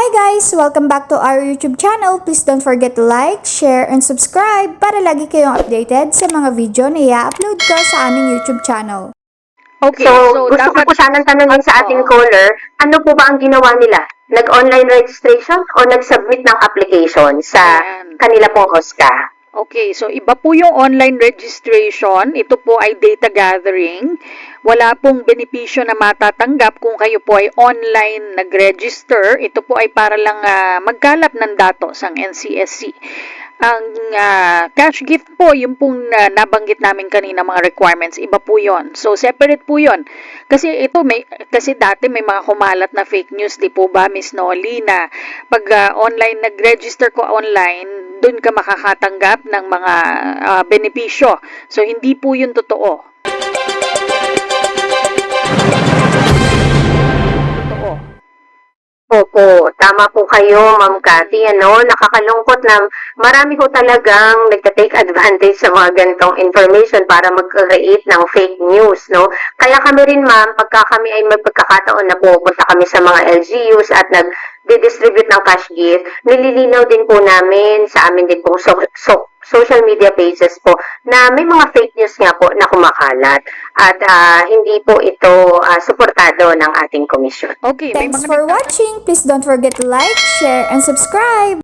Hi guys! Welcome back to our YouTube channel. Please don't forget to like, share, and subscribe para lagi kayong updated sa mga video na i-upload ko sa aming YouTube channel. Okay, so gusto ko po sanang tanongin sa ating caller, ano po ba ang ginawa nila? Nag-online registration o nag-submit ng application sa kanila pong OSCA? Okay, so iba po yung online registration. Ito po ay data gathering. Wala pong benepisyo na matatanggap kung kayo po ay online nag-register. Ito po ay para lang magkalap ng datos ang NCSC. Ang cash gift po, yung pong nabanggit namin kanina mga requirements, iba po yon. So, separate po yon. Kasi kasi dati may mga kumalat na fake news, di po ba, Miss Nolly, na pag online, nag-register ko online, dun ka makakatanggap ng mga benepisyo. So, hindi po yun totoo. Opo, tama po kayo, Ma'am Cathy. Nakakalungkot na marami ko talagang nagta-take advantage sa mga ganitong information para mag-create ng fake news, no? Kaya kami rin, Ma'am, pagka kami ay may pagkakataon na pupunta kami sa mga LGUs at nag-distribute ng cash gift, nililinaw din po namin sa amin din pong social media pages po na may mga fake news nga po na kumakalat at hindi po ito suportado ng ating komisyon. Okay, Thanks for watching. Please don't forget to like, share, and subscribe.